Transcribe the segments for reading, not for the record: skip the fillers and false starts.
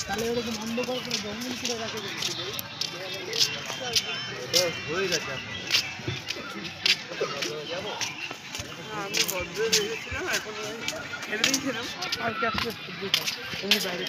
তাহলে এরকম অন্ধকার করে জঙ্গল করে রাখে হয়ে গেছে। আমি বদ্ধ রেখেছিলাম, এখন ছেড়ে দিয়েছিলাম আর কি আসলে তুমি বাইরে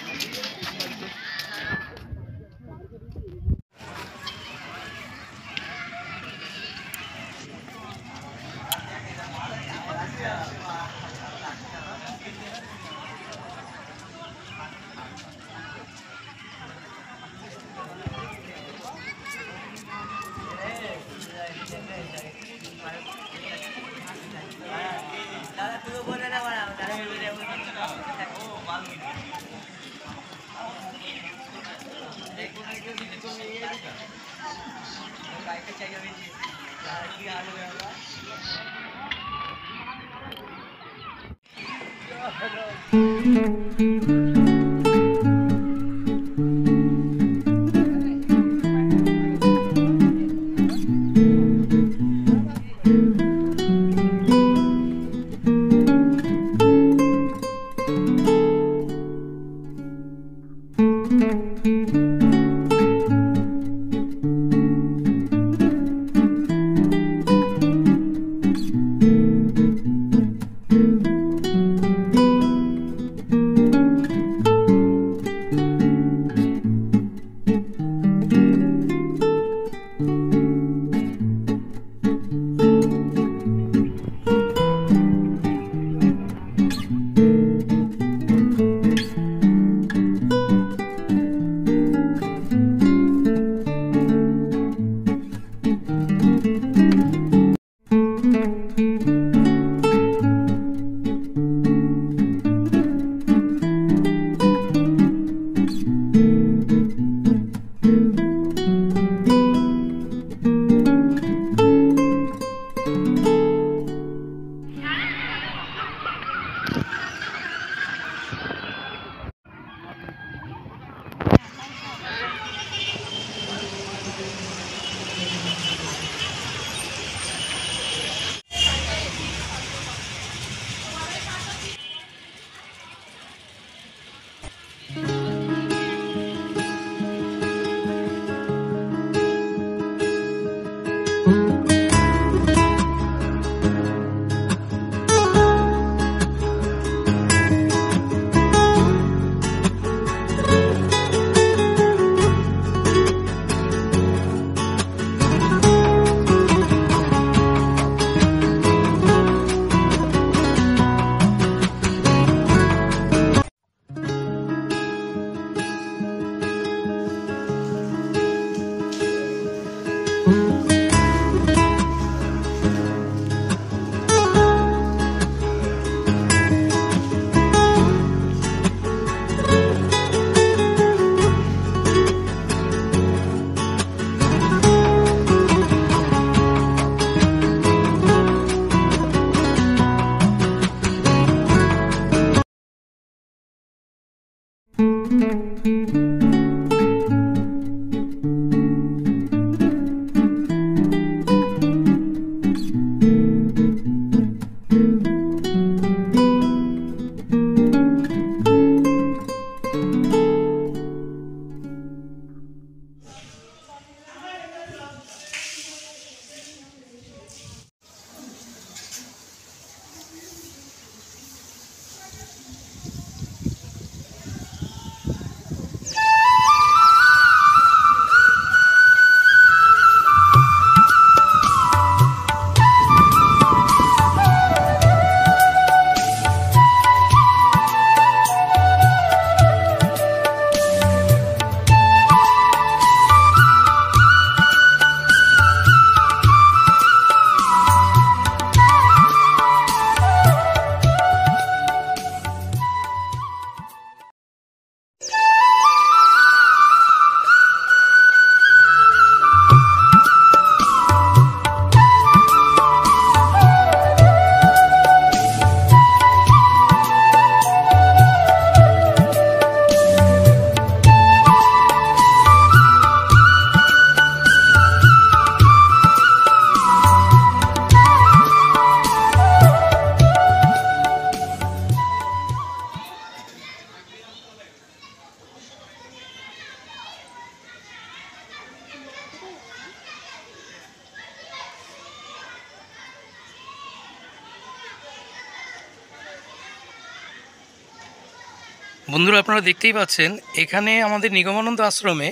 বন্ধুরা আপনারা দেখতেই পাচ্ছেন এখানে আমাদের নিগমানন্দ আশ্রমে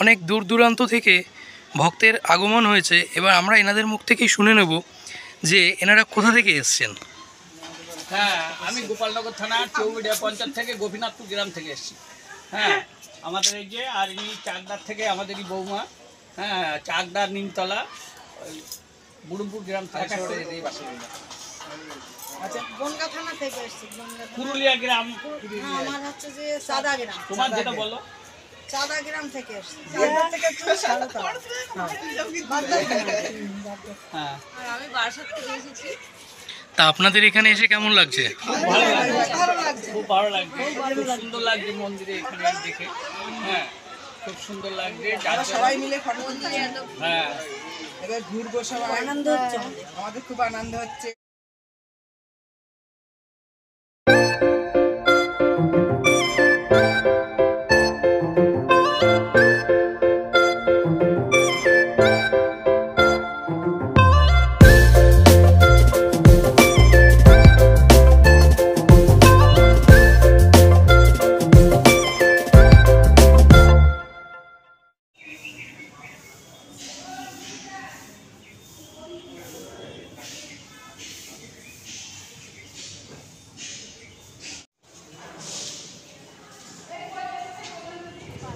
অনেক দূর দূরান্ত থেকে ভক্তের আগমন হয়েছে। এবার আমরা এনাদের মুখ থেকেই শুনে নেব যে এনারা কোথা থেকে এসছেন। হ্যাঁ, আমি গোপালনগর থানার চৌমিডিয়া পঞ্চায়েত থেকে গোপীনাথপুর গ্রাম থেকে এসেছি। হ্যাঁ, আমাদের এই যে আর ইনি চাকদার থেকে আমাদেরই বৌমা। হ্যাঁ, চাকদার নিমতলা বুড়ুমপুর গ্রাম থেকে আচ্ছা, বনগা থানা থেকে এসেছি। পুরুলিয়া গ্রাম। আমার হচ্ছে যে সাদা গ্রাম। তোমার যেটা বলো সাদা গ্রাম থেকে এসেছি। সাদা থেকে একটু সাদা। হ্যাঁ, আর আমি বারাসাত থেকে এসেছি। তা আপনাদের এখানে এসে কেমন লাগছে? ভালো লাগছে। খুব ভালো লাগছে, খুব সুন্দর লাগছে মন্দিরে এখানে দেখে। হ্যাঁ, খুব সুন্দর লাগছে। সবাই মিলে ফটো তুলছি। হ্যাঁ, এবার ঘুরবো সবাই, আনন্দ হচ্ছে আমাদের খুব আনন্দ হচ্ছে।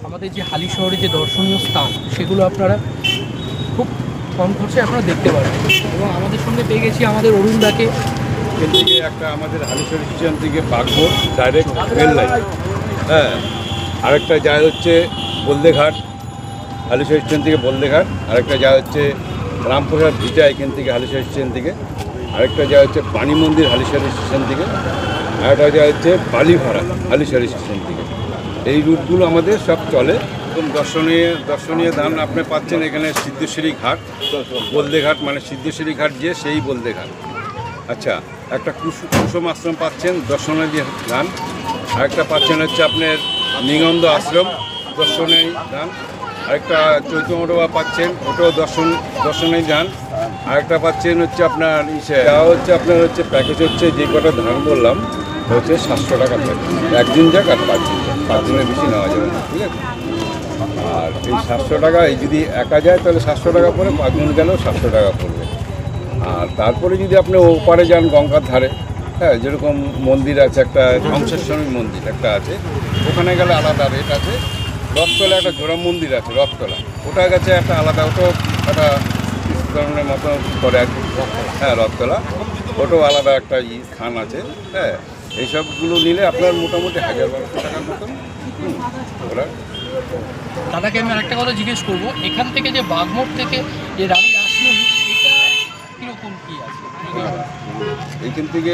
আমাদের যে হালি শহরে যে দর্শনীয় স্থান সেগুলো আপনারা খুব কম খরচে আপনারা দেখতে পারবেন। এবং আমাদের সঙ্গে পেয়ে গেছি আমাদের অরুণদাকে। এখান থেকে একটা আমাদের হালিশহর স্টেশন থেকে বাগমোড় ডাইরেক্ট রেল লাইন। হ্যাঁ, আরেকটা যায় হচ্ছে বলদেঘাট, হালিশহর স্টেশন থেকে বলদেঘাট। আরেকটা যায় হচ্ছে রামপ্রসাদ ভিটা এখান থেকে হালিশহর স্টেশন থেকে। আরেকটা যায় হচ্ছে বাণী মন্দির হালিশহর স্টেশন থেকে। আরেকটা যায় হচ্ছে বালিভাড়া হালিশহর স্টেশন থেকে। এই রুটগুলো আমাদের সব চলে। এবং দর্শনীয় ধান আপনি পাচ্ছেন এখানে সিদ্ধেশ্বরী ঘাট, বলদেঘাট মানে সিদ্ধেশ্বরী ঘাট যে সেই বলদেঘাট। আচ্ছা, একটা কুসুম আশ্রম পাচ্ছেন দর্শনীয় ধান। আরেকটা পাচ্ছেন হচ্ছে আপনার নিগমানন্দ আশ্রম দর্শনীয় ধান। আরেকটা চৈতন্যডোবা পাচ্ছেন, ওটাও দর্শনীয় ধান। আরেকটা পাচ্ছেন হচ্ছে আপনার আপনার হচ্ছে প্যাকেজ হচ্ছে যে কটা ধান বললাম হচ্ছে 700 টাকা প্যাকেজ। একদিন যাক আর 5 দিন যাক, 5 দিনের বেশি নেওয়া যাবে না, ঠিক আছে। আর এই 700 টাকা, এই যদি একা যায় তাহলে 700 টাকা পড়ে, 5 দিন গেলেও 700 টাকা পড়বে। আর তারপরে যদি আপনি ওপারে যান গঙ্গার ধারে, হ্যাঁ, যেরকম মন্দির আছে একটা ধ্বংসেশ্বরী মন্দির একটা আছে, ওখানে গেলে আলাদা রেট আছে। রথতলা একটা জোড়া মন্দির আছে, রথতলা, ওটা গেছে একটা আলাদা, ওটাও একটা ধরনের মতো করে আর কি। হ্যাঁ, রথতলা, ওটাও আলাদা একটা খান আছে। হ্যাঁ, এইসবগুলো নিলে আপনার মোটামুটি 1000-1200 টাকার মতন ওরা। দাদাকে আমি আরেকটা কথা জিজ্ঞেস করবো, এখান থেকে যে বাগমোড় থেকে যে রানী রাসমণি এটা কীরকম কী আছে? এইখান থেকে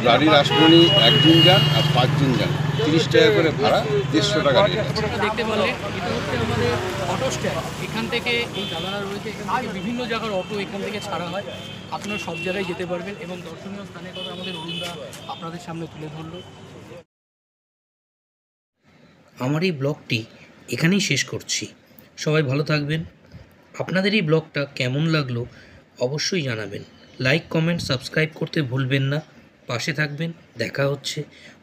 রানী রাসমণি একদিন যান আর 5 দিন যান, 30 টাকা করে ভাড়া, 150 টাকা রেট আছে। দেখতে পারলেন এটা হচ্ছে আমাদের অটো স্ট্যান্ড। এখান থেকে এই দাদারা রয়েছে, এখান থেকে বিভিন্ন জায়গার অটো এখান থেকে ছাড়া হয়। আপনারা সব জায়গায় যেতে পারবেন এবং দর্শনীয় স্থানের কথা আমাদের অরুণদা আপনাদের সামনে তুলে ধরলো। আমার এই ব্লগটি এখানেই শেষ করছি। সবাই ভালো থাকবেন। আপনাদের এই ব্লগটা কেমন লাগলো অবশ্যই জানাবেন। লাইক, কমেন্ট, সাবস্ক্রাইব করতে ভুলবেন না। পাশে থাকবেন। দেখা হচ্ছে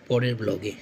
পরের ব্লগে।